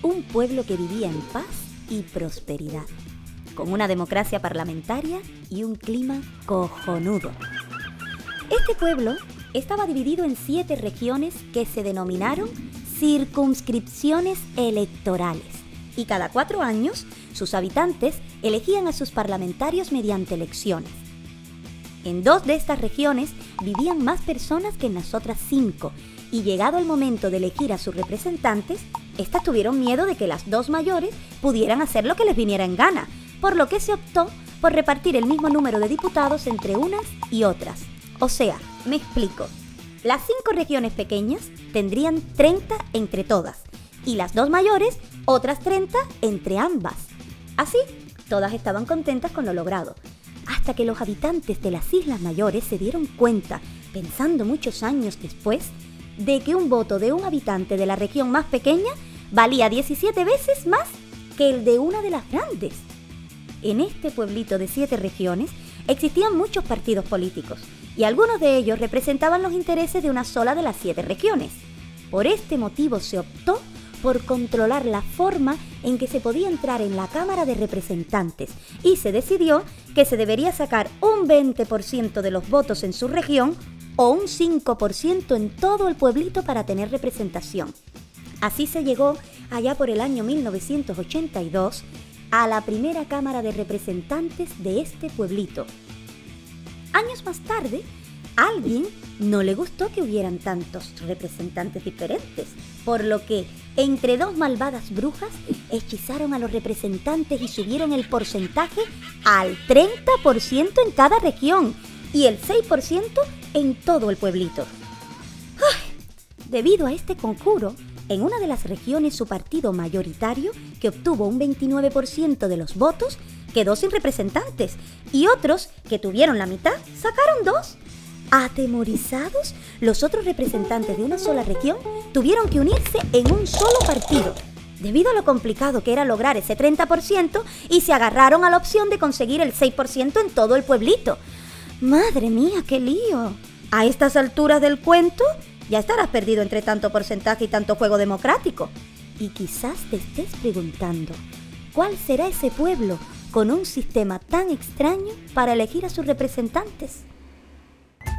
un pueblo que vivía en paz y prosperidad, con una democracia parlamentaria y un clima cojonudo. Este pueblo estaba dividido en 7 regiones que se denominaron circunscripciones electorales, y cada 4 años sus habitantes elegían a sus parlamentarios mediante elecciones. En 2 de estas regiones vivían más personas que en las otras 5, y llegado el momento de elegir a sus representantes, estas tuvieron miedo de que las 2 mayores pudieran hacer lo que les viniera en gana, por lo que se optó por repartir el mismo número de diputados entre unas y otras. O sea, me explico. Las 5 regiones pequeñas tendrían 30 entre todas, y las 2 mayores otras 30 entre ambas. Así, todas estaban contentas con lo logrado, hasta que los habitantes de las Islas Mayores se dieron cuenta, pensando muchos años después, de que un voto de un habitante de la región más pequeña valía 17 veces más que el de una de las grandes. En este pueblito de 7 regiones existían muchos partidos políticos, y algunos de ellos representaban los intereses de una sola de las 7 regiones. Por este motivo se optó por controlar la forma en que se podía entrar en la Cámara de Representantes, y se decidió que se debería sacar un 20% de los votos en su región o un 5% en todo el pueblito para tener representación. Así se llegó, allá por el año 1982, a la primera Cámara de Representantes de este pueblito. Años más tarde, a alguien no le gustó que hubieran tantos representantes diferentes, por lo que, entre 2 malvadas brujas, hechizaron a los representantes y subieron el porcentaje al 30% en cada región y el 6% en todo el pueblito. ¡Ay! Debido a este conjuro, en una de las regiones su partido mayoritario, que obtuvo un 29% de los votos, quedó sin representantes, y otros, que tuvieron la mitad, sacaron 2. Atemorizados, los otros representantes de una sola región tuvieron que unirse en un solo partido, debido a lo complicado que era lograr ese 30%, y se agarraron a la opción de conseguir el 6% en todo el pueblito. ¡Madre mía, qué lío! A estas alturas del cuento, ya estarás perdido entre tanto porcentaje y tanto juego democrático. Y quizás te estés preguntando, ¿cuál será ese pueblo con un sistema tan extraño para elegir a sus representantes?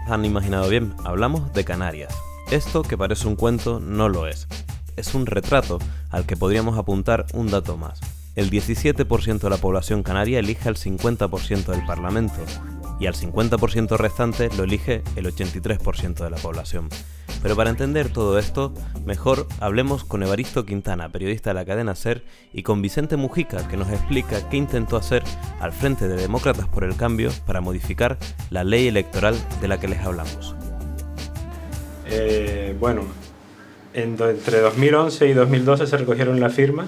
Han imaginado bien, hablamos de Canarias. Esto que parece un cuento no lo es. Es un retrato al que podríamos apuntar un dato más. El 17% de la población canaria elige al 50% del Parlamento, y al 50% restante lo elige el 83% de la población. Pero para entender todo esto, mejor hablemos con Evaristo Quintana, periodista de la cadena SER, y con Vicente Mujica, que nos explica qué intentó hacer al frente de Demócratas por el Cambio para modificar la ley electoral de la que les hablamos. Entre 2011 y 2012 se recogieron las firmas,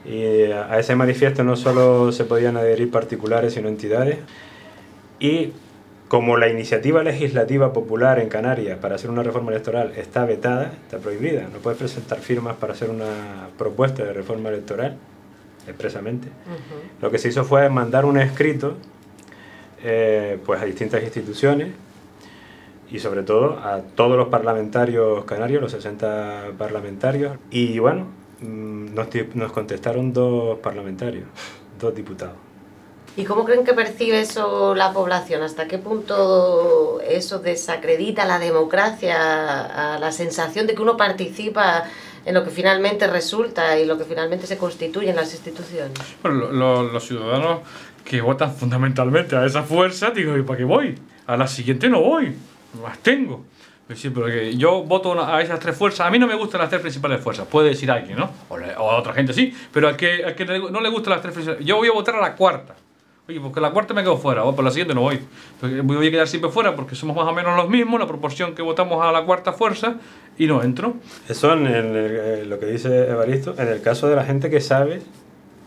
y a ese manifiesto no solo se podían adherir particulares sino entidades. Y como la iniciativa legislativa popular en Canarias para hacer una reforma electoral está vetada, está prohibida, no puedes presentar firmas para hacer una propuesta de reforma electoral expresamente. Lo que se hizo fue mandar un escrito a distintas instituciones y sobre todo a todos los parlamentarios canarios, los 60 parlamentarios, y bueno, nos contestaron 2 parlamentarios, 2 diputados. ¿Y cómo creen que percibe eso la población? ¿Hasta qué punto eso desacredita la democracia, a la sensación de que uno participa en lo que finalmente resulta y lo que finalmente se constituye en las instituciones? Bueno, los ciudadanos que votan fundamentalmente a esa fuerza, digo, ¿y para qué voy? A la siguiente no voy, me abstengo. Sí, porque yo voto a esas 3 fuerzas. A mí no me gustan las 3 principales fuerzas, puede decir alguien, ¿no? O a otra gente sí, pero al que no le gustan las 3 principales, yo voy a votar a la 4ª. Oye, porque la 4ª me quedo fuera, o por la siguiente no voy. Voy a quedar siempre fuera porque somos más o menos los mismos, la proporción que votamos a la 4ª fuerza, y no entro. Eso en lo que dice Evaristo, en el caso de la gente que sabe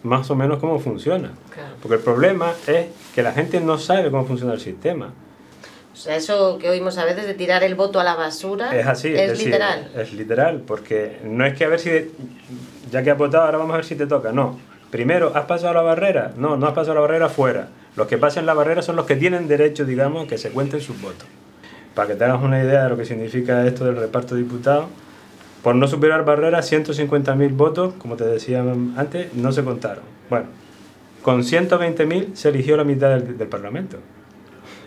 más o menos cómo funciona. Claro. Porque el problema es que la gente no sabe cómo funciona el sistema. O sea, eso que oímos a veces de tirar el voto a la basura, es así, es literal. Es literal, porque no es que a ver si, ya que has votado, ahora vamos a ver si te toca, no. Primero, ¿has pasado la barrera? No, no has pasado la barrera, fuera. Los que pasen la barrera son los que tienen derecho, digamos, que se cuenten sus votos. Para que te hagas una idea de lo que significa esto del reparto de diputados, por no superar barreras, 150.000 votos, como te decía antes, no se contaron. Bueno, con 120.000 se eligió la mitad del Parlamento,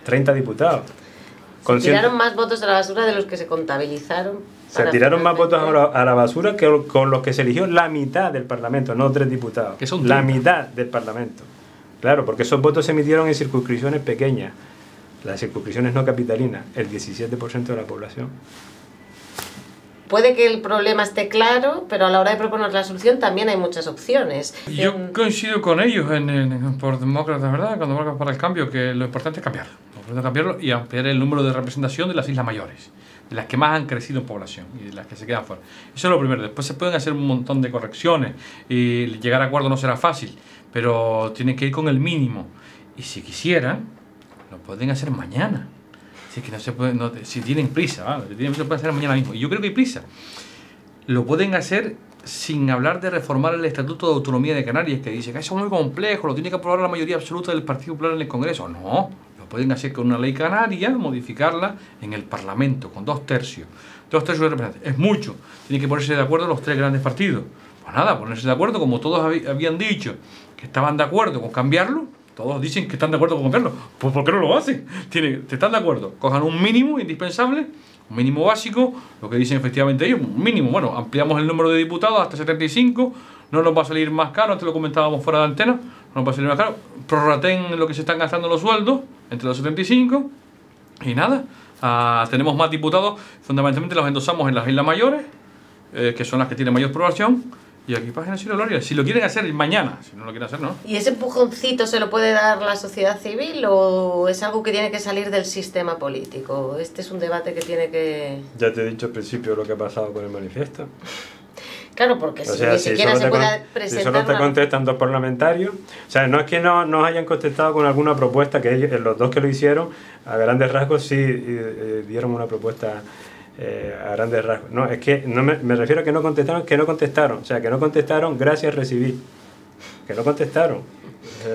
30 diputados. Se tiraron más votos a la basura de los que se contabilizaron. Se tiraron más votos a la basura que con los que se eligió la mitad del Parlamento, no 3 diputados. Que son la mitad del Parlamento. Claro, porque esos votos se emitieron en circunscripciones pequeñas, las circunscripciones no capitalinas, el 17% de la población. Puede que el problema esté claro, pero a la hora de proponer la solución también hay muchas opciones. Yo coincido con ellos por Demócratas, ¿verdad? Con Demócratas para el Cambio, que lo importante es cambiarlo. Lo importante es cambiarlo y ampliar el número de representación de las islas mayores, de las que más han crecido en población y de las que se quedan fuera. Eso es lo primero. Después se pueden hacer un montón de correcciones y llegar a acuerdo no será fácil, pero tienen que ir con el mínimo. Y si quisieran, lo pueden hacer mañana. Si es que no se puede, si tienen prisa, ¿vale? Si tienen prisa, lo pueden hacer mañana mismo. Y yo creo que hay prisa. Lo pueden hacer sin hablar de reformar el Estatuto de Autonomía de Canarias, que dice que eso es muy complejo, lo tiene que aprobar la mayoría absoluta del Partido Popular en el Congreso. No, lo pueden hacer con una ley canaria, modificarla en el Parlamento, con 2/3. 2/3 de representantes. Es mucho. Tienen que ponerse de acuerdo los 3 grandes partidos. Pues nada, ponerse de acuerdo, como todos habían dicho que estaban de acuerdo con cambiarlo. Todos dicen que están de acuerdo con cambiarlo. Pues ¿por qué no lo hacen? ¿Están de acuerdo? Cojan un mínimo indispensable, un mínimo básico, lo que dicen efectivamente ellos, un mínimo. Bueno, ampliamos el número de diputados hasta 75, no nos va a salir más caro, antes lo comentábamos fuera de antena, no nos va a salir más caro. Prorraten lo que se están gastando los sueldos entre los 75 y nada. Tenemos más diputados, fundamentalmente los endosamos en las Islas Mayores, que son las que tienen mayor población. Y aquí página Ciro Gloria. Si lo quieren hacer mañana, si no lo quieren hacer, no. ¿Y ese empujoncito se lo puede dar la sociedad civil o es algo que tiene que salir del sistema político? Este es un debate que tiene que... Ya te he dicho al principio lo que ha pasado con el manifiesto. Claro, porque si ni siquiera se puede presentar... Si solo te contestan 2 parlamentarios... O sea, no es que no nos hayan contestado con alguna propuesta, que ellos, los 2 que lo hicieron, a grandes rasgos sí dieron una propuesta... a grandes rasgos. No, es que no me refiero a que no contestaron. O sea, que no contestaron, gracias recibí. Que no contestaron.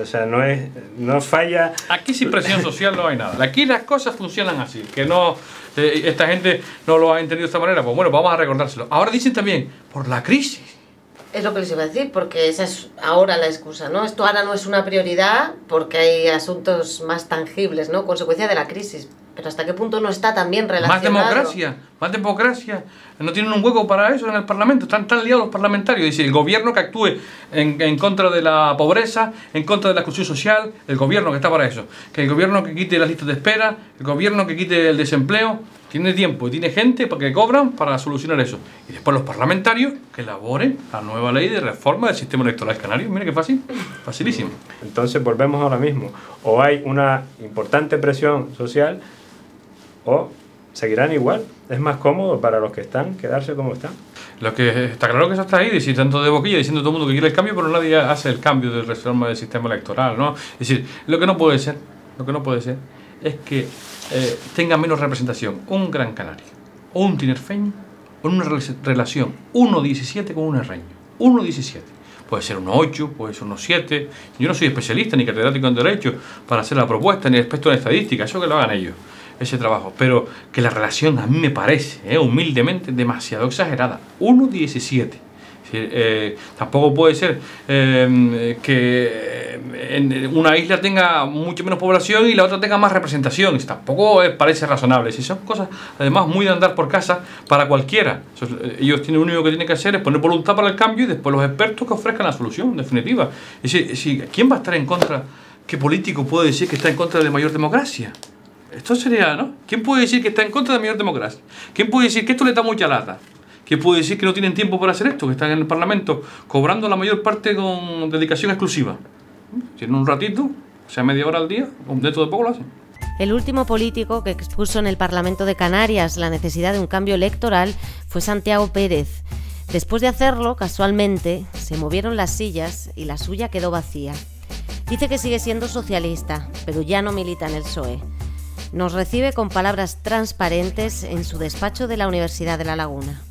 O sea, no falla... Aquí sin presión social no hay nada. Aquí las cosas funcionan así. Que no... esta gente no lo ha entendido de esta manera. Pues bueno, vamos a recordárselo. Ahora dicen también, por la crisis. Es lo que les iba a decir, porque esa es ahora la excusa, ¿no? Esto ahora no es una prioridad porque hay asuntos más tangibles, ¿no? Consecuencia de la crisis. Pero ¿hasta qué punto no está también relacionado? Más democracia. No tienen un hueco para eso en el Parlamento. Están tan liados los parlamentarios. Dice, el gobierno que actúe en contra de la pobreza, en contra de la exclusión social, el gobierno que está para eso. Que el gobierno que quite las listas de espera, el gobierno que quite el desempleo. Tiene tiempo y tiene gente que cobran para solucionar eso. Y después los parlamentarios que elaboren la nueva ley de reforma del sistema electoral canario. Mira qué fácil, facilísimo. Entonces volvemos ahora mismo. O hay una importante presión social o seguirán igual. Es más cómodo para los que están quedarse como están. Lo que está claro que eso está ahí, decir tanto de boquilla, diciendo todo el mundo que quiere el cambio, pero nadie hace el cambio de reforma del sistema electoral, ¿no? Es decir, lo que no puede ser es que tenga menos representación un Gran Canaria o un tinerfeño con una relación 1,17 con un herreño. 1,17. Puede ser 1,8, puede ser 1,7. Yo no soy especialista ni catedrático en Derecho para hacer la propuesta, ni experto en estadística, eso que lo hagan ellos, ese trabajo. Pero que la relación a mí me parece, humildemente, demasiado exagerada. 1,17. Tampoco puede ser que en una isla tenga mucho menos población y la otra tenga más representación. Tampoco parece razonable. Si son cosas, además, muy de andar por casa para cualquiera. Ellos tienen, lo único que tienen que hacer es poner voluntad para el cambio y después los expertos que ofrezcan la solución definitiva. Es decir, ¿quién va a estar en contra? ¿Qué político puede decir que está en contra de mayor democracia? Esto sería, ¿no? ¿Quién puede decir que está en contra de mayor democracia? ¿Quién puede decir que esto le da mucha lata? ¿Qué puede decir que no tienen tiempo para hacer esto? Que están en el Parlamento cobrando la mayor parte con dedicación exclusiva. Tienen un ratito, o sea, media hora al día, dentro de poco lo hacen. El último político que expuso en el Parlamento de Canarias la necesidad de un cambio electoral fue Santiago Pérez. Después de hacerlo, casualmente, se movieron las sillas y la suya quedó vacía. Dice que sigue siendo socialista, pero ya no milita en el PSOE. Nos recibe con palabras transparentes en su despacho de la Universidad de La Laguna.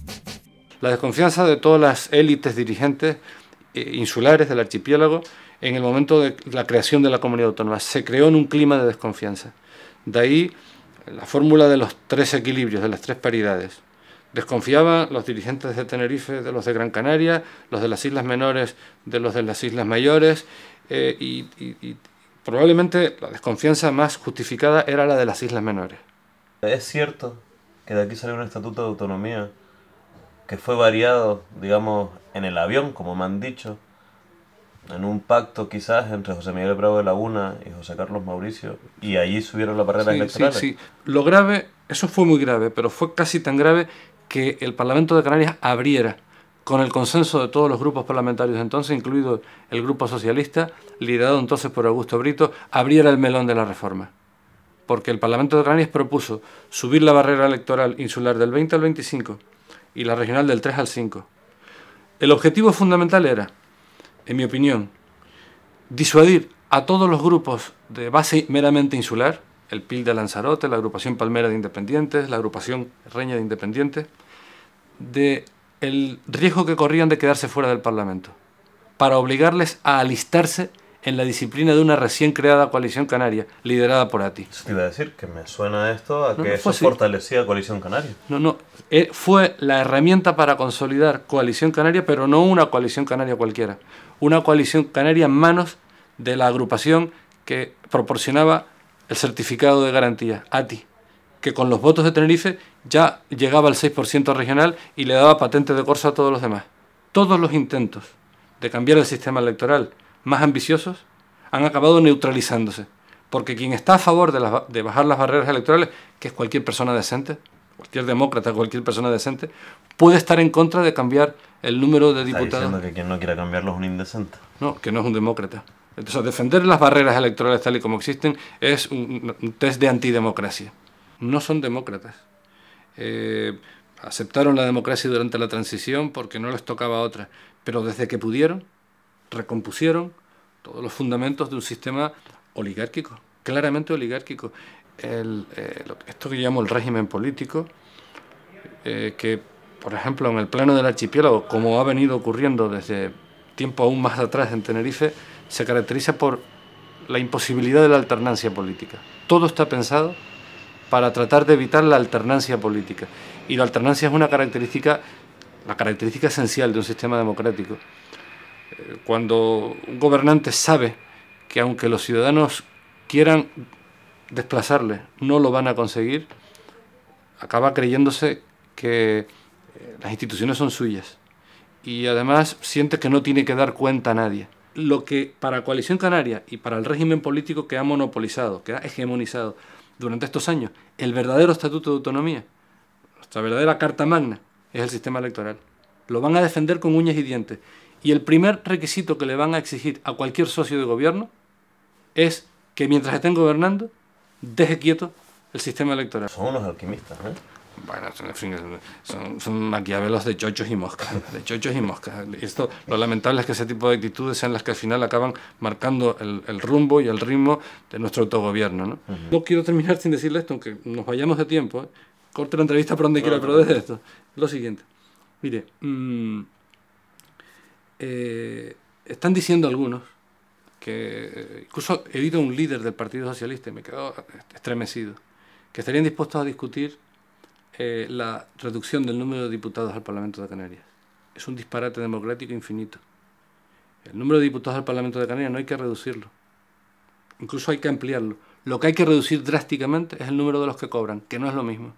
La desconfianza de todas las élites dirigentes insulares del archipiélago en el momento de la creación de la comunidad autónoma. Se creó en un clima de desconfianza. De ahí la fórmula de los 3 equilibrios, de las 3 paridades. Desconfiaban los dirigentes de Tenerife de los de Gran Canaria, los de las Islas Menores de los de las Islas Mayores, y probablemente la desconfianza más justificada era la de las Islas Menores. Es cierto que de aquí salió un estatuto de autonomía que fue variado, digamos, en el avión, como me han dicho, en un pacto quizás entre José Miguel Bravo de Laguna y José Carlos Mauricio, y allí subieron las barreras electorales. Sí. Lo grave, eso fue muy grave, pero fue casi tan grave que el Parlamento de Canarias abriera, con el consenso de todos los grupos parlamentarios entonces, incluido el Grupo Socialista, liderado entonces por Augusto Brito, abriera el melón de la reforma. Porque el Parlamento de Canarias propuso subir la barrera electoral insular del 20 al 25 y la regional del 3 al 5. El objetivo fundamental era, en mi opinión, disuadir a todos los grupos de base meramente insular, el PIL de Lanzarote, la agrupación Palmera de Independientes, la agrupación Reña de Independientes, del riesgo que corrían de quedarse fuera del Parlamento, para obligarles a alistarse en la disciplina de una recién creada coalición canaria, liderada por ATI. Eso te iba a decir, que me suena esto a que eso fortalecía Coalición Canaria. Fue la herramienta para consolidar Coalición Canaria, pero no una Coalición Canaria cualquiera. Una Coalición Canaria en manos de la agrupación que proporcionaba el certificado de garantía, ATI, que con los votos de Tenerife ya llegaba al 6% regional y le daba patente de corso a todos los demás. Todos los intentos de cambiar el sistema electoral más ambiciosos han acabado neutralizándose, porque quien está a favor de bajar las barreras electorales, que es cualquier persona decente, cualquier demócrata, cualquier persona decente, puede estar en contra de cambiar el número de diputados. ¿Está diciendo que quien no quiera cambiarlo es un indecente? No, que no es un demócrata. Entonces, defender las barreras electorales tal y como existen es un test de antidemocracia. No son demócratas. Aceptaron la democracia durante la transición porque no les tocaba otra, pero desde que pudieron, recompusieron todos los fundamentos de un sistema oligárquico, claramente oligárquico. Esto que llamo el régimen político, que, por ejemplo, en el plano del archipiélago, como ha venido ocurriendo desde tiempo aún más atrás en Tenerife, se caracteriza por la imposibilidad de la alternancia política. Todo está pensado para tratar de evitar la alternancia política. Y la alternancia es la característica esencial de un sistema democrático. Cuando un gobernante sabe que aunque los ciudadanos quieran desplazarle, no lo van a conseguir, acaba creyéndose que las instituciones son suyas. Y además siente que no tiene que dar cuenta a nadie. Lo que para Coalición Canaria y para el régimen político que ha monopolizado, que ha hegemonizado durante estos años, el verdadero estatuto de autonomía, nuestra verdadera carta magna, es el sistema electoral. Lo van a defender con uñas y dientes. Y el primer requisito que le van a exigir a cualquier socio de gobierno es que mientras estén gobernando, deje quieto el sistema electoral. Son unos alquimistas, ¿eh? Bueno, en fin, son maquiavelos de chochos y moscas, Y esto, lo lamentable es que ese tipo de actitudes sean las que al final acaban marcando el rumbo y el ritmo de nuestro autogobierno, ¿no? No quiero terminar sin decirle esto, aunque nos vayamos de tiempo, ¿eh? Corte la entrevista por donde quiera, pero desde esto. Lo siguiente. Mire, están diciendo algunos que, incluso he oído a un líder del Partido Socialista y me quedo estremecido, que estarían dispuestos a discutir la reducción del número de diputados al Parlamento de Canarias. Es un disparate democrático infinito. El número de diputados al Parlamento de Canarias no hay que reducirlo, incluso hay que ampliarlo. Lo que hay que reducir drásticamente es el número de los que cobran, que no es lo mismo.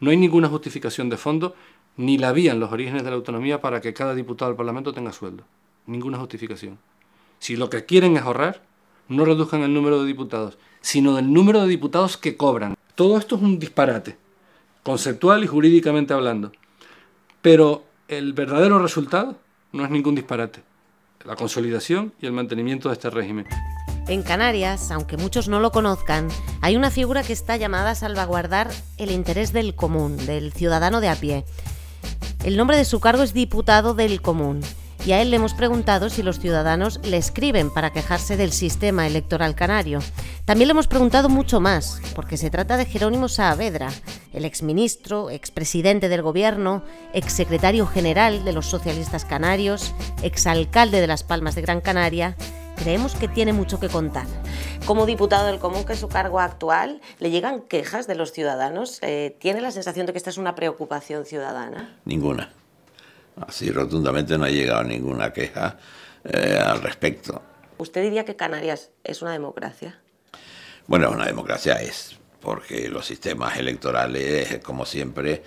No hay ninguna justificación de fondo, ni la había en los orígenes de la autonomía para que cada diputado del Parlamento tenga sueldo. Ninguna justificación. Si lo que quieren es ahorrar, no reduzcan el número de diputados, sino del número de diputados que cobran. Todo esto es un disparate, conceptual y jurídicamente hablando. Pero el verdadero resultado no es ningún disparate. La consolidación y el mantenimiento de este régimen. En Canarias, aunque muchos no lo conozcan, hay una figura que está llamada a salvaguardar el interés del común, del ciudadano de a pie. El nombre de su cargo es diputado del común. Y a él le hemos preguntado si los ciudadanos le escriben para quejarse del sistema electoral canario. También le hemos preguntado mucho más, porque se trata de Jerónimo Saavedra, el exministro, expresidente del gobierno, exsecretario general de los socialistas canarios, exalcalde de Las Palmas de Gran Canaria creemos que tiene mucho que contar. Como diputado del Común, que es su cargo actual, ¿le llegan quejas de los ciudadanos? ¿Tiene la sensación de que esta es una preocupación ciudadana? Ninguna. Así rotundamente no ha llegado ninguna queja al respecto. ¿Usted diría que Canarias es una democracia? Bueno, una democracia es, porque los sistemas electorales, como siempre,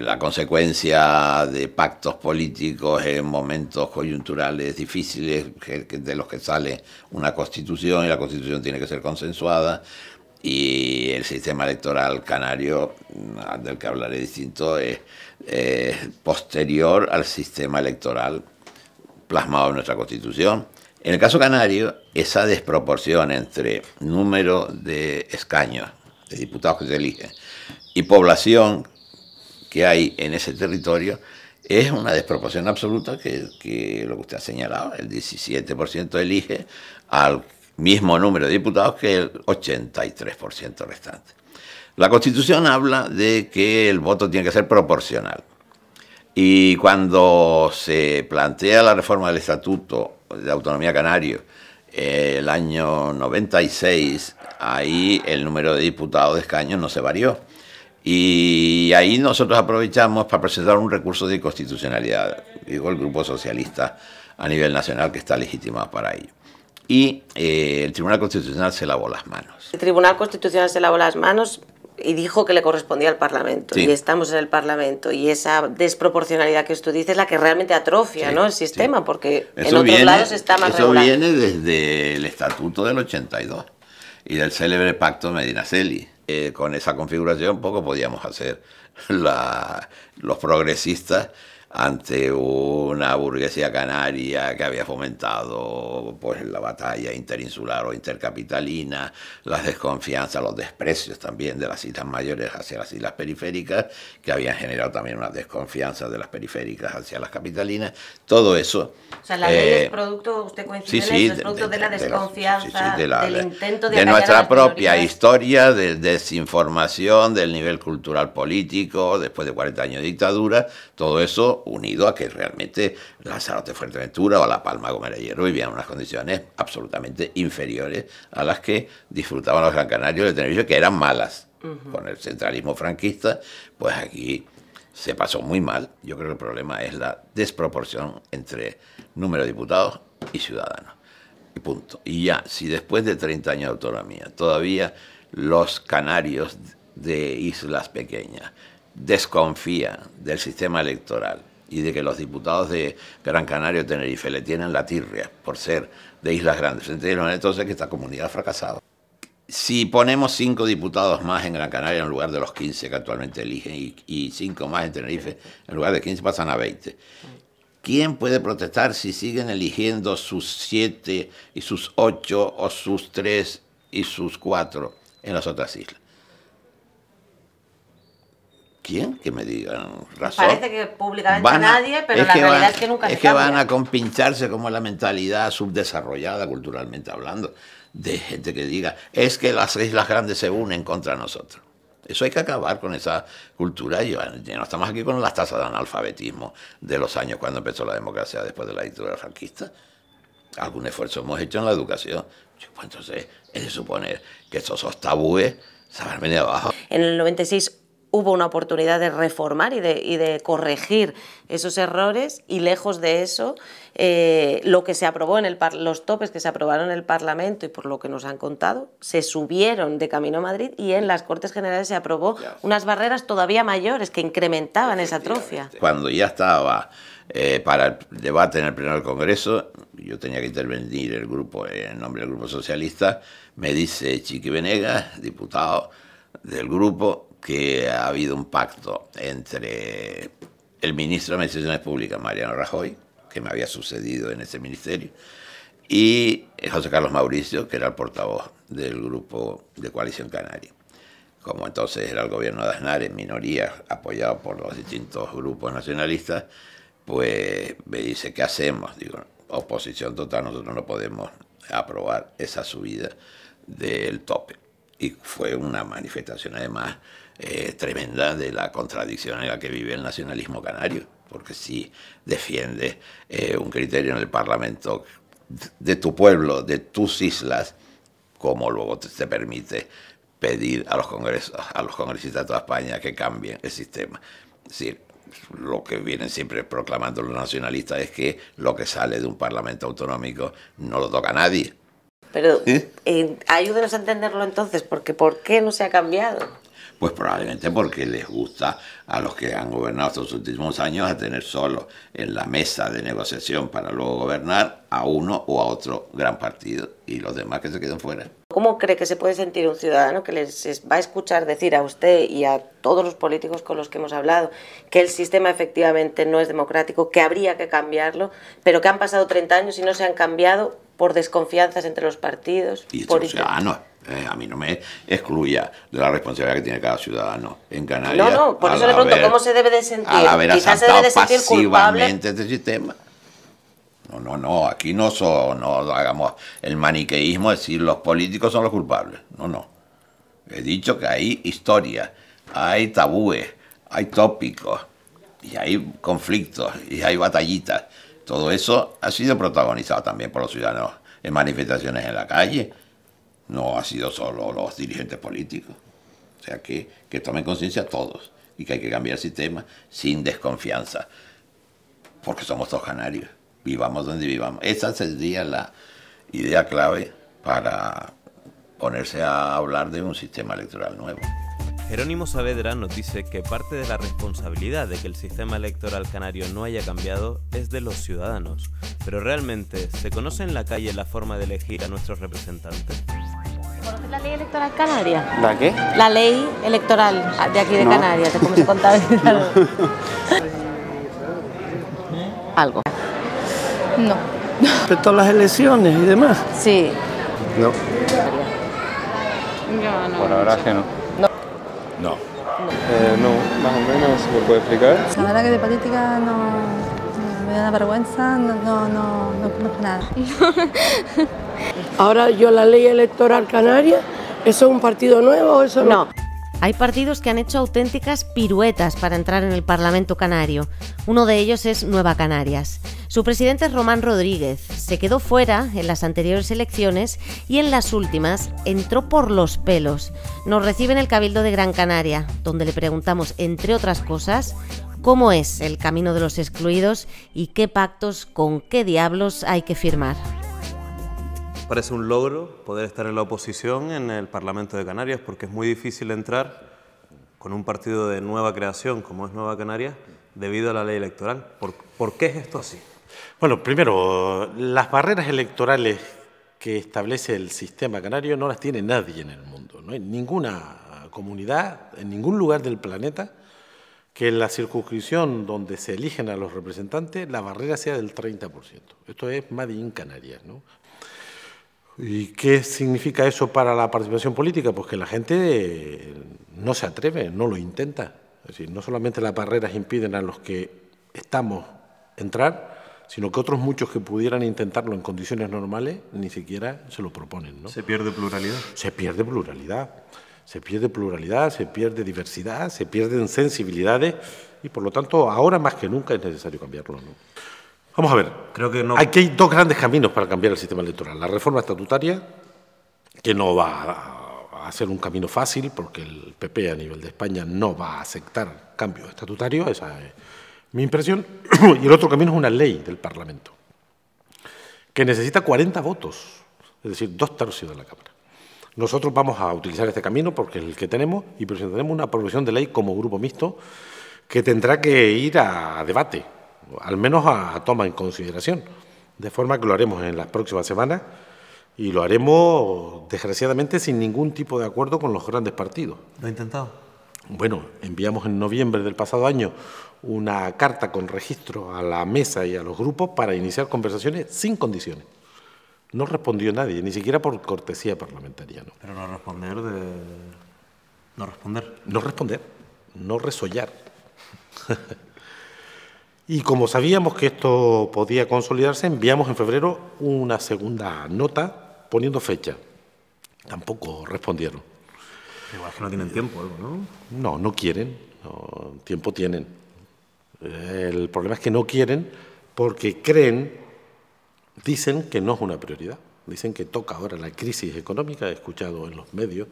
la consecuencia de pactos políticos en momentos coyunturales difíciles de los que sale una constitución, y la constitución tiene que ser consensuada, y el sistema electoral canario, del que hablaré distinto, es posterior al sistema electoral plasmado en nuestra constitución. En el caso canario, esa desproporción entre número de escaños, de diputados que se eligen, y población que hay en ese territorio, es una desproporción absoluta que lo que usted ha señalado, el 17% elige al mismo número de diputados que el 83% restante. La Constitución habla de que el voto tiene que ser proporcional. Y cuando se plantea la reforma del Estatuto de Autonomía Canario, el año 96, ahí el número de diputados de escaños no se varió. Y ahí nosotros aprovechamos para presentar un recurso de inconstitucionalidad, digo, el Grupo Socialista a nivel nacional, que está legitimado para ello. Y el Tribunal Constitucional se lavó las manos. El Tribunal Constitucional se lavó las manos y dijo que le correspondía al Parlamento. Sí. Y estamos en el Parlamento. Y esa desproporcionalidad que usted dice es la que realmente atrofia, sí, ¿no?, el sistema, sí, porque en otros lados está más regulado. Eso viene desde el Estatuto del 82 y del célebre Pacto Medinaceli. Con esa configuración poco podíamos hacer los progresistas ante una burguesía canaria que había fomentado pues la batalla interinsular o intercapitalina, las desconfianzas, los desprecios también de las islas mayores hacia las islas periféricas, que habían generado también una desconfianza de las periféricas hacia las capitalinas. Todo eso... O sea, la ley es producto, usted coincide en eso, es producto de la desconfianza, del intento de nuestra propia historia, de desinformación, del nivel cultural político, después de 40 años de dictadura, todo eso unido a que realmente Lanzarote, Fuerteventura o La Palma, Gomera y Hierro vivían en unas condiciones absolutamente inferiores a las que disfrutaban los gran canarios de Tenerife, que eran malas. Con el centralismo franquista, pues aquí se pasó muy mal. Yo creo que el problema es la desproporción entre número de diputados y ciudadanos. Y punto. Y ya, si después de 30 años de autonomía todavía los canarios de islas pequeñas desconfían del sistema electoral y de que los diputados de Gran Canaria o Tenerife le tienen la tirria por ser de islas grandes, entonces que esta comunidad ha fracasado. Si ponemos 5 diputados más en Gran Canaria en lugar de los 15 que actualmente eligen y 5 más en Tenerife, en lugar de 15 pasan a 20. ¿Quién puede protestar si siguen eligiendo sus 7 y sus 8 o sus 3 y sus 4 en las otras islas? ¿Quién? Que me digan razón. Parece que públicamente nadie, pero la realidad es que nunca se cambia. Es que van a compincharse como la mentalidad subdesarrollada culturalmente hablando, de gente que diga, es que las islas grandes se unen contra nosotros. Eso hay que acabar con esa cultura. Ya no estamos aquí con las tasas de analfabetismo de los años cuando empezó la democracia después de la dictadura franquista. Algún esfuerzo hemos hecho en la educación. Pues entonces, es de suponer que esos tabúes se van a venir abajo. En el 96 hubo una oportunidad de reformar y de corregir esos errores, y lejos de eso, lo que se aprobó en los topes que se aprobaron en el Parlamento, y por lo que nos han contado, se subieron de camino a Madrid, y en las Cortes Generales se aprobó unas barreras todavía mayores que incrementaban esa atrofia. Cuando ya estaba para el debate en el Pleno del Congreso, yo tenía que intervenir el grupo en nombre del Grupo Socialista, me dice Chiqui Venegas, diputado del grupo, que ha habido un pacto entre el ministro de Administraciones Públicas, Mariano Rajoy, que me había sucedido en ese ministerio, y José Carlos Mauricio, que era el portavoz del grupo de Coalición Canaria. Como entonces era el gobierno de Aznar en minoría, apoyado por los distintos grupos nacionalistas, pues me dice, ¿qué hacemos? Digo, oposición total, nosotros no podemos aprobar esa subida del tope. Y fue una manifestación además tremenda de la contradicción en la que vive el nacionalismo canario, porque si defiende un criterio en el Parlamento de tu pueblo, de tus islas, como luego te permite pedir a los congresistas de toda España que cambien el sistema. Es decir, lo que vienen siempre proclamando los nacionalistas es que lo que sale de un parlamento autonómico no lo toca a nadie. Pero ayúdenos a entenderlo entonces, porque ¿por qué no se ha cambiado? Pues probablemente porque les gusta a los que han gobernado estos últimos años a tener solo en la mesa de negociación para luego gobernar a uno o a otro gran partido y los demás que se queden fuera. ¿Cómo cree que se puede sentir un ciudadano que les va a escuchar decir a usted y a todos los políticos con los que hemos hablado que el sistema efectivamente no es democrático, que habría que cambiarlo, pero que han pasado 30 años y no se han cambiado por desconfianzas entre los partidos? Y estos ciudadanos, a mí no me excluya de la responsabilidad que tiene cada ciudadano en Canarias. No, por eso le pregunto cómo se debe de sentir. Al haber Quizás se debe de aceptado sentir culpable. pasivamente este sistema. No, aquí no hagamos el maniqueísmo de decir los políticos son los culpables. No. He dicho que hay historia, hay tabúes, hay tópicos, y hay conflictos, y hay batallitas. Todo eso ha sido protagonizado también por los ciudadanos en manifestaciones en la calle. No ha sido solo los dirigentes políticos. O sea que tomen conciencia todos y que hay que cambiar el sistema sin desconfianza. Porque somos todos canarios. Vivamos donde vivamos. Esa sería la idea clave para ponerse a hablar de un sistema electoral nuevo. Jerónimo Saavedra nos dice que parte de la responsabilidad de que el sistema electoral canario no haya cambiado es de los ciudadanos. Pero realmente, ¿se conoce en la calle la forma de elegir a nuestros representantes? ¿Conoces la ley electoral canaria? ¿La qué? La ley electoral de aquí de Canarias, de cómo se contabiliza. Algo. No. Respecto a las elecciones y demás. Sí. No. Yo no. Por ahora que no. No. No, más o menos, ¿se me puede explicar? La verdad que de política no me da una vergüenza, no conozco nada. Ahora yo la ley electoral canaria, ¿eso es un partido nuevo o eso no? Hay partidos que han hecho auténticas piruetas para entrar en el Parlamento canario. Uno de ellos es Nueva Canarias. Su presidente es Román Rodríguez. Se quedó fuera en las anteriores elecciones y en las últimas entró por los pelos. Nos recibe en el Cabildo de Gran Canaria, donde le preguntamos, entre otras cosas, cómo es el camino de los excluidos y qué pactos con qué diablos hay que firmar. Parece un logro poder estar en la oposición en el Parlamento de Canarias porque es muy difícil entrar con un partido de nueva creación como es Nueva Canarias debido a la ley electoral. ¿Por qué es esto así? Bueno, primero, las barreras electorales que establece el sistema canario no las tiene nadie en el mundo. No hay ninguna comunidad, en ningún lugar del planeta, que en la circunscripción donde se eligen a los representantes la barrera sea del 30%. Esto es Made in Canarias, ¿no? ¿Y qué significa eso para la participación política? Pues que la gente no se atreve, no lo intenta. Es decir, no solamente las barreras impiden a los que estamos entrar, sino que otros muchos que pudieran intentarlo en condiciones normales ni siquiera se lo proponen, ¿no? ¿Se pierde pluralidad? Se pierde pluralidad, se pierde diversidad, se pierden sensibilidades y por lo tanto ahora más que nunca es necesario cambiarlo, ¿no? Vamos a ver, creo que no. Aquí hay dos grandes caminos para cambiar el sistema electoral. La reforma estatutaria, que no va a ser un camino fácil porque el PP a nivel de España no va a aceptar cambios estatutarios, esa es mi impresión. Y el otro camino es una ley del Parlamento, que necesita 40 votos, es decir, 2/3 de la Cámara. Nosotros vamos a utilizar este camino porque es el que tenemos y presentaremos una proposición de ley como grupo mixto que tendrá que ir a debate, al menos a toma en consideración, de forma que lo haremos en las próximas semanas y lo haremos, desgraciadamente, sin ningún tipo de acuerdo con los grandes partidos. ¿Lo ha intentado? Bueno, enviamos en noviembre del pasado año una carta con registro a la mesa y a los grupos para iniciar conversaciones sin condiciones. No respondió nadie, ni siquiera por cortesía parlamentaria, ¿no? Pero no responder de... No responder. No responder, no resollar. Y como sabíamos que esto podía consolidarse, enviamos en febrero una segunda nota poniendo fecha. Tampoco respondieron. Igual es que no tienen tiempo, ¿no? No quieren. No, tiempo tienen. El problema es que no quieren porque creen dicen que no es una prioridad. Dicen que toca ahora la crisis económica, he escuchado en los medios,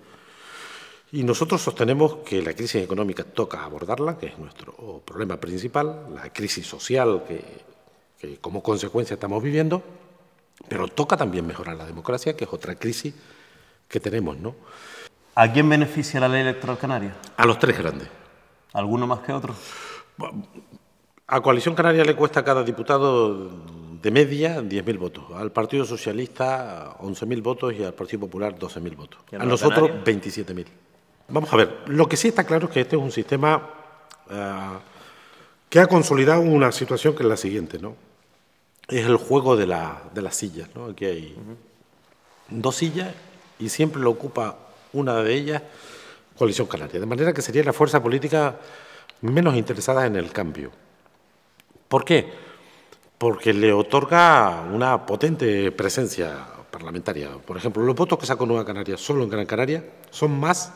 y nosotros sostenemos que la crisis económica toca abordarla, que es nuestro problema principal, la crisis social que como consecuencia estamos viviendo, pero toca también mejorar la democracia, que es otra crisis que tenemos, ¿no? ¿A quién beneficia la ley electoral canaria? A los tres grandes. ¿Alguno más que otro? A Coalición Canaria le cuesta a cada diputado de media 10.000 votos, al Partido Socialista 11.000 votos y al Partido Popular 12.000 votos. A nosotros 27.000. Vamos a ver, lo que sí está claro es que este es un sistema que ha consolidado una situación que es la siguiente, ¿no? Es el juego de las sillas, ¿no? Aquí hay dos sillas y siempre lo ocupa una de ellas Coalición Canaria, de manera que sería la fuerza política menos interesada en el cambio. ¿Por qué? Porque le otorga una potente presencia parlamentaria. Por ejemplo, los votos que sacó Nueva Canaria solo en Gran Canaria son más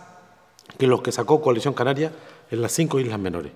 que los que sacó Coalición Canaria en las 5 islas menores.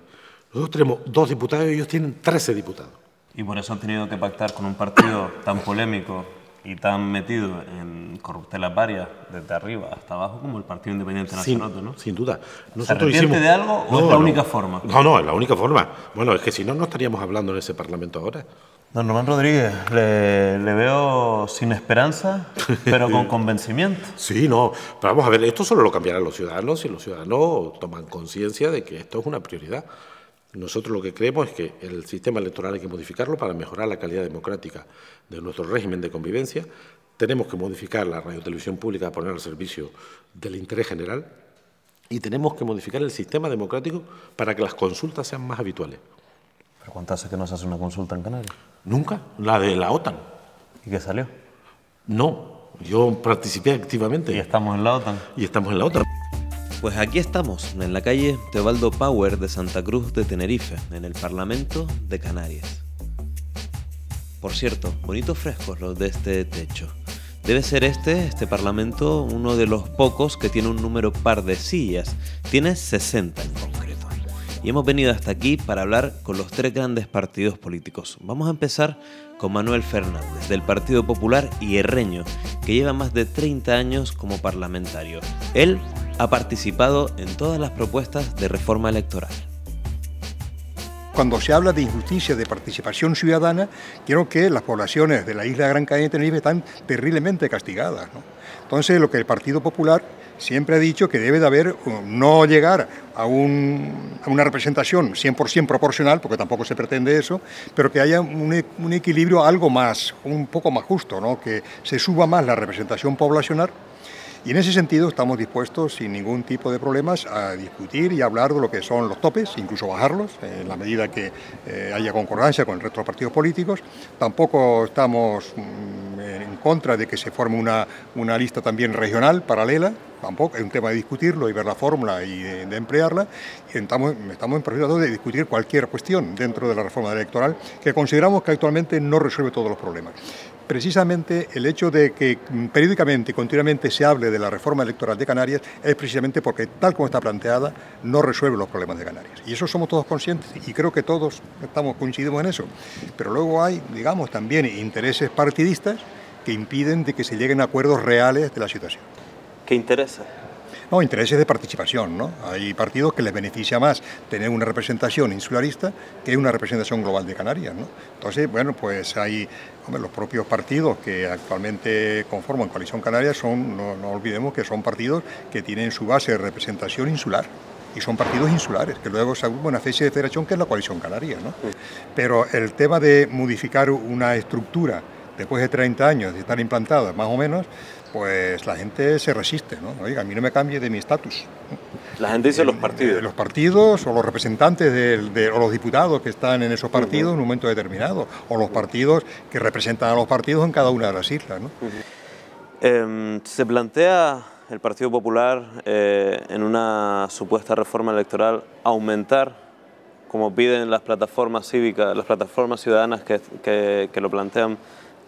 Nosotros tenemos 2 diputados y ellos tienen 13 diputados. Y por eso han tenido que pactar con un partido tan polémico y tan metido en corruptelas varias, desde arriba hasta abajo, como el Partido Independiente Nacional, ¿no? Sin duda. ¿Se arrepiente de algo o es la única forma? No, es la única forma. Bueno, es que si no, no estaríamos hablando en ese Parlamento ahora. Don Román Rodríguez, le veo sin esperanza, pero con convencimiento. Sí, no, pero vamos a ver, esto solo lo cambiarán los ciudadanos si los ciudadanos toman conciencia de que esto es una prioridad. Nosotros lo que creemos es que el sistema electoral hay que modificarlo para mejorar la calidad democrática de nuestro régimen de convivencia. Tenemos que modificar la radiotelevisión pública a poner al servicio del interés general y tenemos que modificar el sistema democrático para que las consultas sean más habituales. ¿Pero cuánto hace que no se hace una consulta en Canarias? Nunca, la de la OTAN. ¿Y qué salió? No, yo participé activamente. ¿Y estamos en la OTAN? Y estamos en la OTAN. Pues aquí estamos, en la calle Teobaldo Power de Santa Cruz de Tenerife, en el Parlamento de Canarias. Por cierto, bonitos frescos los de este techo. Debe ser este Parlamento, uno de los pocos que tiene un número par de sillas. Tiene 60 en concreto. Y hemos venido hasta aquí para hablar con los 3 grandes partidos políticos. Vamos a empezar con Manuel Fernández, del Partido Popular hierreño, que lleva más de 30 años como parlamentario. Él ha participado en todas las propuestas de reforma electoral. Cuando se habla de injusticia de participación ciudadana, creo que las poblaciones de la isla de Gran Canaria y Tenerife están terriblemente castigadas, ¿no? Entonces, lo que el Partido Popular siempre ha dicho que debe de haber, no llegar a una representación 100% proporcional, porque tampoco se pretende eso, pero que haya un equilibrio algo más, un poco más justo, ¿no? Que se suba más la representación poblacional. Y en ese sentido estamos dispuestos, sin ningún tipo de problemas, a discutir y hablar de lo que son los topes, incluso bajarlos, en la medida que haya concordancia con el resto de los partidos políticos. Tampoco estamos en contra de que se forme una lista también regional, paralela. Tampoco es un tema de discutirlo y ver la fórmula y de emplearla. Y estamos en proceso de discutir cualquier cuestión dentro de la reforma electoral que consideramos que actualmente no resuelve todos los problemas. Precisamente el hecho de que periódicamente y continuamente se hable de la reforma electoral de Canarias es precisamente porque, tal como está planteada, no resuelve los problemas de Canarias. Y eso somos todos conscientes y creo que todos coincidimos en eso. Pero luego hay, digamos, también intereses partidistas que impiden de que se lleguen a acuerdos reales de la situación. ¿Qué interesa? No, intereses de participación, ¿no? Hay partidos que les beneficia más tener una representación insularista que una representación global de Canarias, ¿no? Entonces, bueno, pues hay los propios partidos que actualmente conforman Coalición Canaria no olvidemos que son partidos que tienen su base de representación insular. Y son partidos insulares, que luego se agrupan una especie de federación que es la Coalición Canaria, ¿no? Pero el tema de modificar una estructura después de 30 años de estar implantada, más o menos, pues la gente se resiste, ¿no? Oiga, a mí no me cambie de mi estatus. La gente dice los partidos. Los partidos o los representantes o los diputados que están en esos partidos en un momento determinado, o los partidos que representan a los partidos en cada una de las islas, ¿no? Se plantea el Partido Popular en una supuesta reforma electoral aumentar, como piden las plataformas cívicas, las plataformas ciudadanas que lo plantean,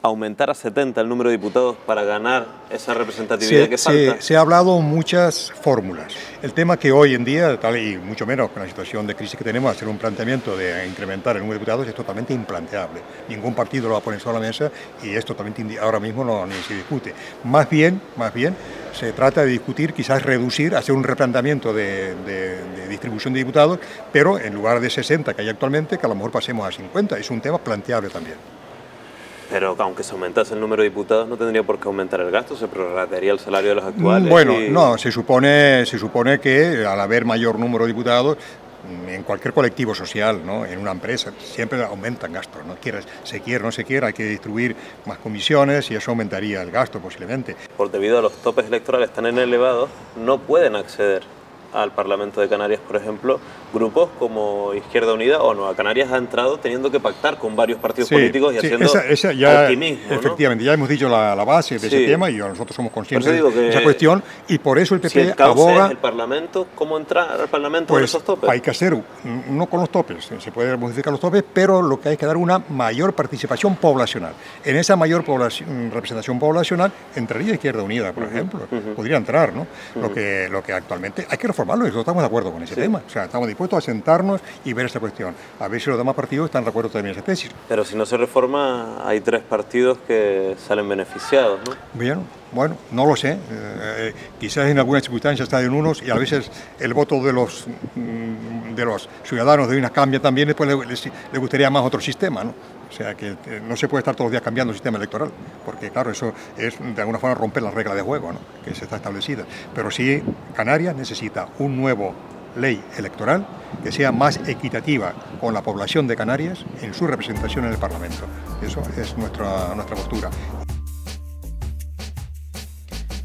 aumentar a 70 el número de diputados para ganar esa representatividad que falta? Se ha hablado muchas fórmulas. El tema que hoy en día, tal y mucho menos con la situación de crisis que tenemos, hacer un planteamiento de incrementar el número de diputados es totalmente implanteable. Ningún partido lo va a poner sobre la mesa y es totalmente, ahora mismo no ni se discute. Más bien, se trata de discutir, quizás reducir, hacer un replanteamiento de distribución de diputados, pero en lugar de 60 que hay actualmente, que a lo mejor pasemos a 50. Es un tema planteable también. Pero aunque se aumentase el número de diputados, no tendría por qué aumentar el gasto, se prorratearía el salario de los actuales. Bueno, no, se supone que al haber mayor número de diputados, en cualquier colectivo social, ¿no?, en una empresa, siempre aumentan gastos, ¿no? Se quiera o no se quiera, hay que distribuir más comisiones y eso aumentaría el gasto posiblemente. Por debido a los topes electorales tan elevados, no pueden acceder al Parlamento de Canarias, por ejemplo, grupos como Izquierda Unida o Nueva Canarias ha entrado teniendo que pactar con varios partidos políticos y haciendo optimismo, efectivamente, ¿no? Ya hemos dicho la base de ese tema y nosotros somos conscientes de esa que cuestión y por eso el PP si el cauce aboga... es el Parlamento, ¿cómo entrar al Parlamento con pues esos topes? Hay que hacer, no con los topes, se puede modificar los topes, pero lo que hay que dar una mayor participación poblacional. En esa mayor representación poblacional entraría Izquierda Unida, por ejemplo, podría entrar, ¿no? Lo que actualmente hay que reformarlo y nosotros estamos de acuerdo con ese tema. O sea, estamos dispuestos a sentarnos y ver esta cuestión. A ver si los demás partidos están de acuerdo también en esa tesis. Pero si no se reforma, hay 3 partidos que salen beneficiados, ¿no? Bien, bueno, no lo sé. Quizás en algunas circunstancias están en unos y a veces el voto de los ciudadanos de unas cambia también, después les gustaría más otro sistema, ¿no? O sea, que no se puede estar todos los días cambiando el sistema electoral, porque claro, eso es de alguna forma romper las reglas de juego, ¿no?, que se está establecida. Pero sí, Canarias necesita un nuevo ley electoral que sea más equitativa con la población de Canarias en su representación en el Parlamento. Eso es nuestra postura.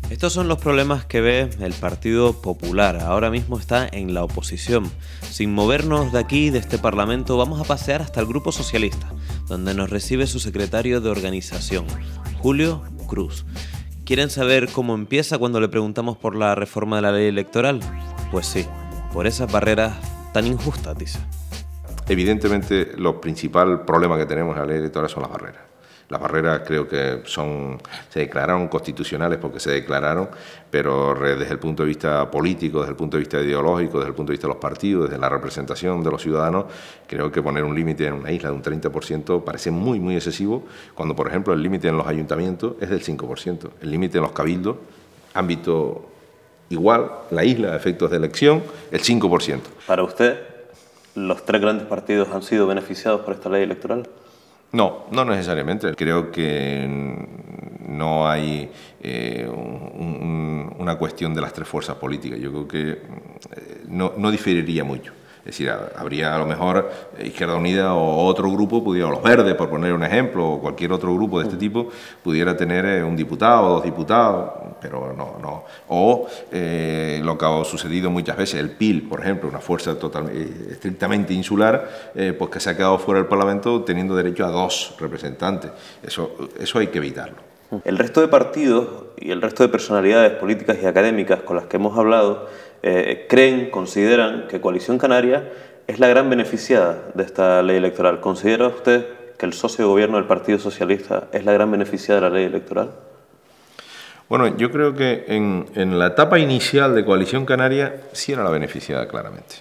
Estos son los problemas que ve el Partido Popular. Ahora mismo está en la oposición. Sin movernos de aquí, de este Parlamento, vamos a pasear hasta el Grupo Socialista, donde nos recibe su secretario de organización, Julio Cruz. ¿Quieren saber cómo empieza cuando le preguntamos por la reforma de la ley electoral? Pues sí, por esas barreras tan injustas, dice. Evidentemente, lo principal problema que tenemos en la ley electoral son las barreras. Las barreras creo que se declararon constitucionales porque se declararon, pero desde el punto de vista político, desde el punto de vista ideológico, desde el punto de vista de los partidos, desde la representación de los ciudadanos, creo que poner un límite en una isla de un 30% parece muy, muy excesivo, cuando, por ejemplo, el límite en los ayuntamientos es del 5%, el límite en los cabildos, ámbito igual, la isla, a efectos de elección, el 5%. ¿Para usted, los 3 grandes partidos han sido beneficiados por esta ley electoral? No, no necesariamente. Creo que no hay una cuestión de las 3 fuerzas políticas. Yo creo que no diferiría mucho. Es decir, habría a lo mejor Izquierda Unida o otro grupo, los Verdes, por poner un ejemplo, o cualquier otro grupo de este tipo, pudiera tener un diputado o 2 diputados, pero no. O lo que ha sucedido muchas veces, el PIL, por ejemplo, una fuerza estrictamente insular, pues que se ha quedado fuera del Parlamento teniendo derecho a 2 representantes. Eso hay que evitarlo. El resto de partidos y el resto de personalidades políticas y académicas con las que hemos hablado consideran que Coalición Canaria es la gran beneficiada de esta ley electoral. ¿Considera usted que el socio de gobierno del Partido Socialista es la gran beneficiada de la ley electoral? Bueno, yo creo que en la etapa inicial de Coalición Canaria sí era la beneficiada claramente.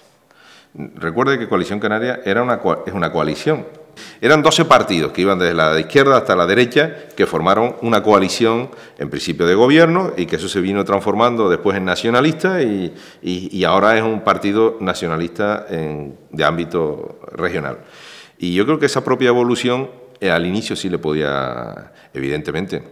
Recuerde que Coalición Canaria es una coalición. Eran 12 partidos que iban desde la izquierda hasta la derecha, que formaron una coalición en principio de gobierno y que eso se vino transformando después en nacionalista y ahora es un partido nacionalista de ámbito regional. Y yo creo que esa propia evolución al inicio sí le podía, evidentemente,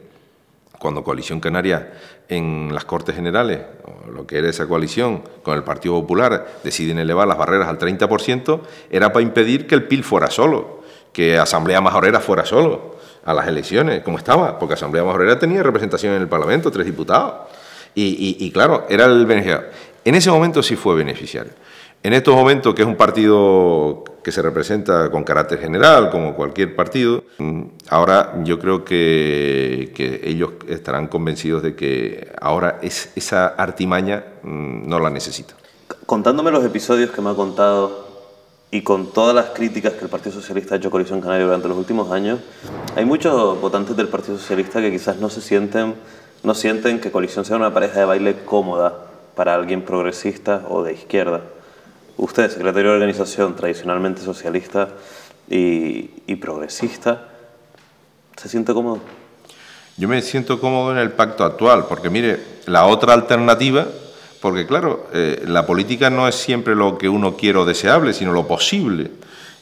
cuando Coalición Canaria en las Cortes Generales, o lo que era esa coalición con el Partido Popular, deciden elevar las barreras al 30%, era para impedir que el PIL fuera solo, que Asamblea Majorera fuera solo a las elecciones, como estaba, porque Asamblea Majorera tenía representación en el Parlamento, 3 diputados, y claro, era el beneficiario. En ese momento sí fue beneficiario. En estos momentos, que es un partido que se representa con carácter general, como cualquier partido, ahora yo creo que ellos estarán convencidos de que ahora esa artimaña no la necesitan. Contándome los episodios que me ha contado y con todas las críticas que el Partido Socialista ha hecho a Coalición Canaria durante los últimos años, hay muchos votantes del Partido Socialista que quizás no sienten que Coalición sea una pareja de baile cómoda para alguien progresista o de izquierda. Usted, secretario de organización tradicionalmente socialista y progresista, ¿se siente cómodo? Yo me siento cómodo en el pacto actual, porque mire, la otra alternativa, porque claro, la política no es siempre lo que uno quiere o deseable, sino lo posible.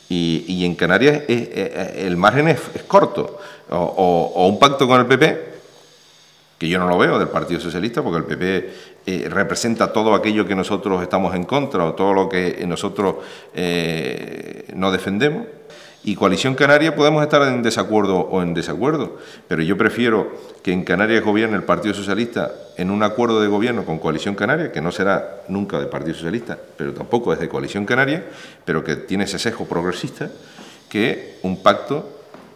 Y en Canarias el margen es corto. O un pacto con el PP, que yo no lo veo del Partido Socialista, porque el PP representa todo aquello que nosotros estamos en contra o todo lo que nosotros no defendemos. Y Coalición Canaria podemos estar en desacuerdo o en desacuerdo, pero yo prefiero que en Canarias gobierne el Partido Socialista en un acuerdo de gobierno con Coalición Canaria, que no será nunca del Partido Socialista, pero tampoco es de Coalición Canaria, pero que tiene ese sesgo progresista, que un pacto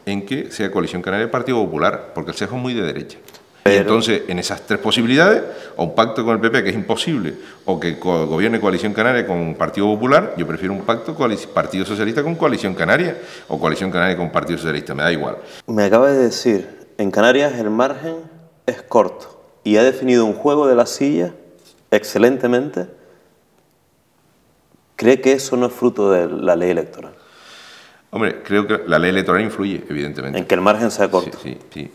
en que sea Coalición Canaria y Partido Popular, porque el sesgo es muy de derecha. Y entonces, en esas tres posibilidades, o un pacto con el PP, que es imposible, o que gobierne Coalición Canaria con Partido Popular, yo prefiero un pacto Partido Socialista con Coalición Canaria, o Coalición Canaria con Partido Socialista, me da igual. Me acaba de decir, en Canarias el margen es corto, y ha definido un juego de la silla excelentemente. ¿Cree que eso no es fruto de la ley electoral? Hombre, creo que la ley electoral influye, evidentemente. En que el margen sea corto. Sí.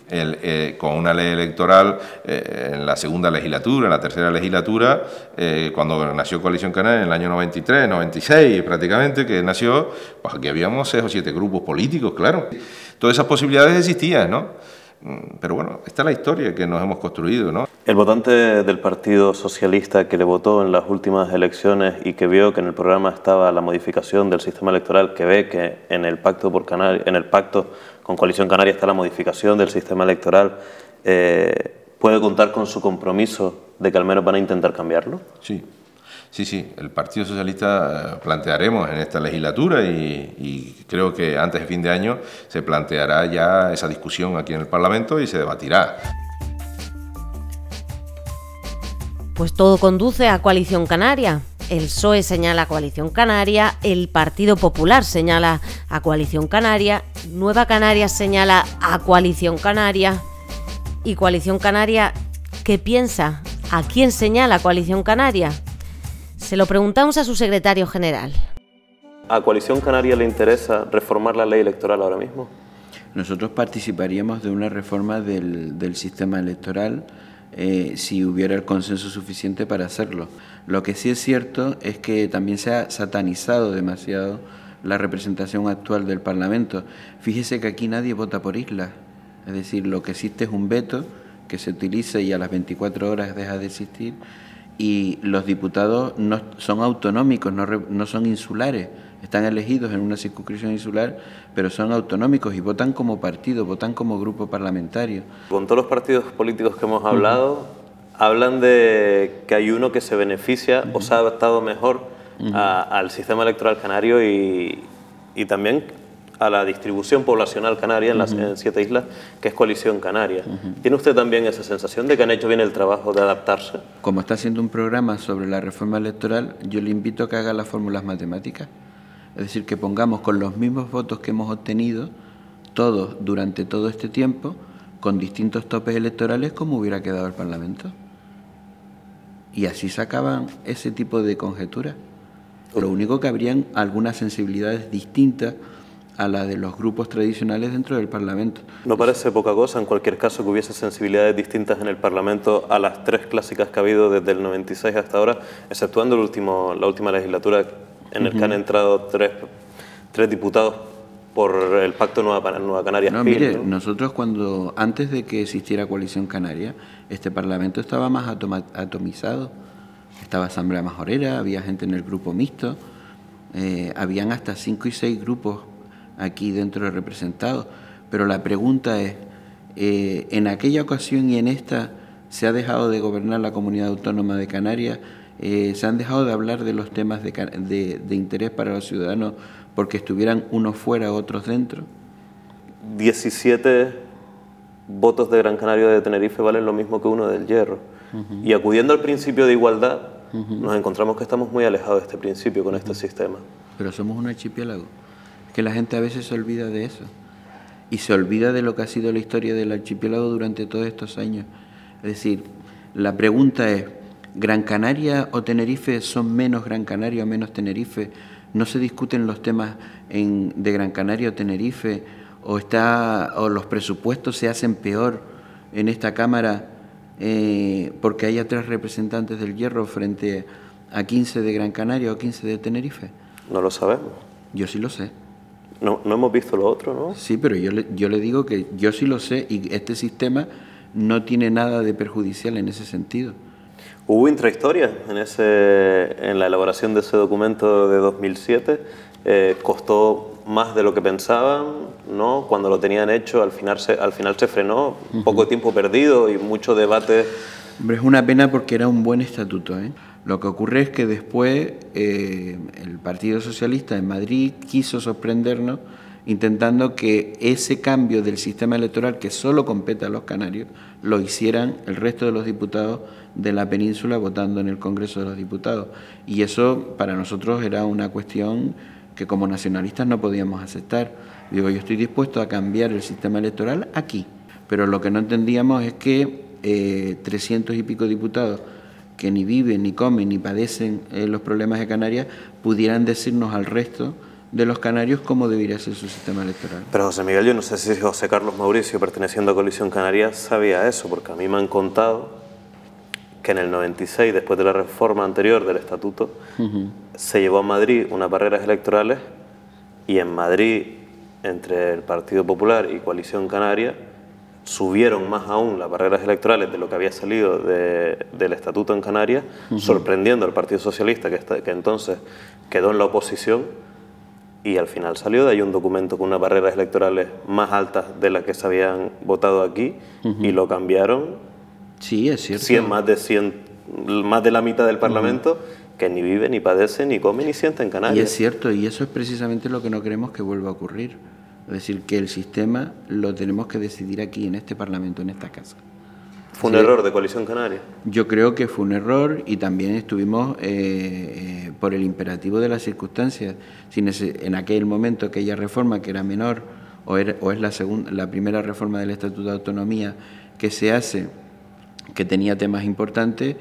Con una ley electoral, en la segunda legislatura, en la tercera legislatura, cuando nació Coalición Canaria, en el año 93, 96 prácticamente, que nació, pues aquí habíamos 6 o 7 grupos políticos, claro. Todas esas posibilidades existían, ¿no? Pero bueno, esta es la historia que nos hemos construido, ¿no? El votante del Partido Socialista que le votó en las últimas elecciones y que vio que en el programa estaba la modificación del sistema electoral, que ve que en el pacto con Coalición Canaria está la modificación del sistema electoral, ¿puede contar con su compromiso de que al menos van a intentar cambiarlo? Sí, el Partido Socialista plantearemos en esta legislatura y creo que antes de fin de año se planteará ya esa discusión aquí en el Parlamento y se debatirá. Pues todo conduce a Coalición Canaria. El PSOE señala a Coalición Canaria, el Partido Popular señala a Coalición Canaria, Nueva Canarias señala a Coalición Canaria. ¿Y Coalición Canaria qué piensa? ¿A quién señala Coalición Canaria? Se lo preguntamos a su secretario general. ¿A Coalición Canaria le interesa reformar la ley electoral ahora mismo? Nosotros participaríamos de una reforma del sistema electoral si hubiera el consenso suficiente para hacerlo. Lo que sí es cierto es que también se ha satanizado demasiado la representación actual del Parlamento. Fíjese que aquí nadie vota por islas, es decir, lo que existe es un veto que se utiliza y a las 24 horas deja de existir, y los diputados no son autonómicos, no son insulares, están elegidos en una circunscripción insular, pero son autonómicos y votan como partido, votan como grupo parlamentario. Con todos los partidos políticos que hemos hablado, hablan de que hay uno que se beneficia o se ha adaptado mejor al sistema electoral canario y también a la distribución poblacional canaria en 7 islas, que es Coalición Canaria. ¿Tiene usted también esa sensación de que han hecho bien el trabajo de adaptarse? Como está haciendo un programa sobre la reforma electoral, yo le invito a que haga las fórmulas matemáticas. Es decir, que pongamos con los mismos votos que hemos obtenido, todos durante todo este tiempo, con distintos topes electorales, como hubiera quedado el Parlamento. Y así sacaban ese tipo de conjeturas. Lo único que habrían algunas sensibilidades distintas a la de los grupos tradicionales dentro del Parlamento. ¿No parece poca cosa, en cualquier caso, que hubiese sensibilidades distintas en el Parlamento a las 3 clásicas que ha habido desde el 96 hasta ahora, exceptuando la última legislatura en el que han entrado tres diputados por el Pacto Nueva Canarias? No, mire, nosotros antes de que existiera Coalición Canaria, este Parlamento estaba más atomizado. Estaba Asamblea Majorera, había gente en el grupo mixto, habían hasta 5 y 6 grupos aquí dentro representados, pero la pregunta es, en aquella ocasión y en esta, ¿se ha dejado de gobernar la Comunidad Autónoma de Canarias? ¿Se han dejado de hablar de los temas de interés para los ciudadanos porque estuvieran unos fuera, otros dentro? 17 votos de Gran Canaria de Tenerife valen lo mismo que uno del Hierro. Y acudiendo al principio de igualdad, nos encontramos que estamos muy alejados de este principio con este sistema. pero somos un archipiélago. Es que la gente a veces se olvida de eso. Y se olvida de lo que ha sido la historia del archipiélago durante todos estos años. Es decir, la pregunta es, ¿Gran Canaria o Tenerife son menos Gran Canaria o menos Tenerife? ¿No se discuten los temas de Gran Canaria o Tenerife? ¿O los presupuestos se hacen peor en esta Cámara porque haya 3 representantes del Hierro frente a 15 de Gran Canaria o 15 de Tenerife? No lo sabemos. Yo sí lo sé. No hemos visto lo otro, ¿no? Sí, pero yo le digo que yo sí lo sé y este sistema no tiene nada de perjudicial en ese sentido. Hubo intrahistoria en la elaboración de ese documento de 2007. Costó más de lo que pensaban, ¿no? Cuando lo tenían hecho, al final se frenó, poco tiempo perdido y mucho debate. Hombre, es una pena porque era un buen estatuto, ¿eh? Lo que ocurre es que después el Partido Socialista en Madrid quiso sorprendernos intentando que ese cambio del sistema electoral que solo compete a los canarios lo hicieran el resto de los diputados de la península votando en el Congreso de los Diputados. Y eso para nosotros era una cuestión que como nacionalistas no podíamos aceptar. Digo, yo estoy dispuesto a cambiar el sistema electoral aquí, pero lo que no entendíamos es que 300 y pico diputados que ni viven, ni comen, ni padecen los problemas de Canarias, pudieran decirnos al resto de los canarios cómo debería ser su sistema electoral. Pero José Miguel, yo no sé si José Carlos Mauricio, perteneciendo a Coalición Canaria, sabía eso, porque a mí me han contado que en el 96, después de la reforma anterior del Estatuto, se llevó a Madrid unas barreras electorales y en Madrid, entre el Partido Popular y Coalición Canaria, subieron más aún las barreras electorales de lo que había salido del Estatuto en Canarias, sorprendiendo al Partido Socialista, que entonces quedó en la oposición, y al final salió de ahí un documento con unas barreras electorales más altas de las que se habían votado aquí, y lo cambiaron. Sí, es cierto. Más de la mitad del Parlamento que ni vive, ni padece, ni come, ni siente en Canarias. Y es cierto, y eso es precisamente lo que no queremos que vuelva a ocurrir. Es decir, que el sistema lo tenemos que decidir aquí, en este Parlamento, en esta casa. ¿Fue un error de Coalición Canaria? Yo creo que fue un error y también estuvimos por el imperativo de las circunstancias. En aquel momento, aquella reforma que era menor, o es la primera reforma del Estatuto de Autonomía que se hace, que tenía temas importantes,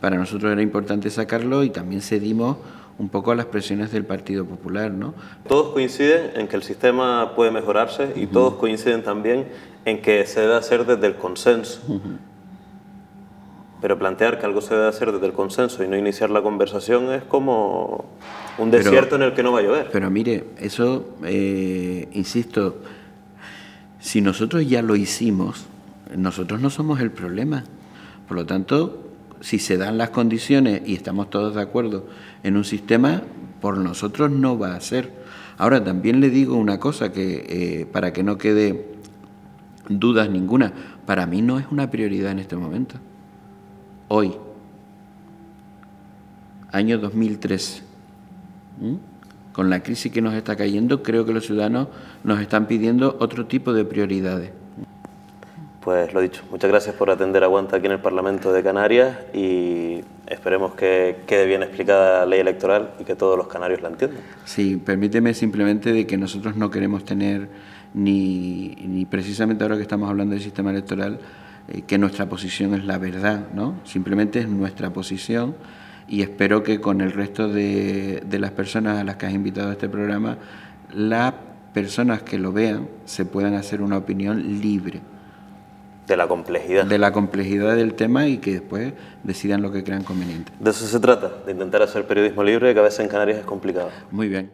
para nosotros era importante sacarlo y también cedimos un poco a las presiones del Partido Popular, ¿no? Todos coinciden en que el sistema puede mejorarse y todos coinciden también en que se debe hacer desde el consenso. Pero plantear que algo se debe hacer desde el consenso y no iniciar la conversación es como un desierto en el que no va a llover. Pero mire, eso, insisto, si nosotros ya lo hicimos, nosotros no somos el problema. Por lo tanto, si se dan las condiciones y estamos todos de acuerdo en un sistema, por nosotros no va a ser. Ahora, también le digo una cosa que para que no quede dudas ninguna, para mí no es una prioridad en este momento. Hoy, año 2013, con la crisis que nos está cayendo, creo que los ciudadanos nos están pidiendo otro tipo de prioridades. Pues lo dicho, muchas gracias por atender Aguanta aquí en el Parlamento de Canarias y esperemos que quede bien explicada la ley electoral y que todos los canarios la entiendan. Sí, permíteme simplemente de que nosotros no queremos tener ni precisamente ahora que estamos hablando del sistema electoral, que nuestra posición es la verdad, ¿no? Simplemente es nuestra posición y espero que con el resto de las personas a las que has invitado a este programa, las personas que lo vean se puedan hacer una opinión libre. De la complejidad. De la complejidad del tema y que después decidan lo que crean conveniente. De eso se trata, de intentar hacer periodismo libre, que a veces en Canarias es complicado. Muy bien.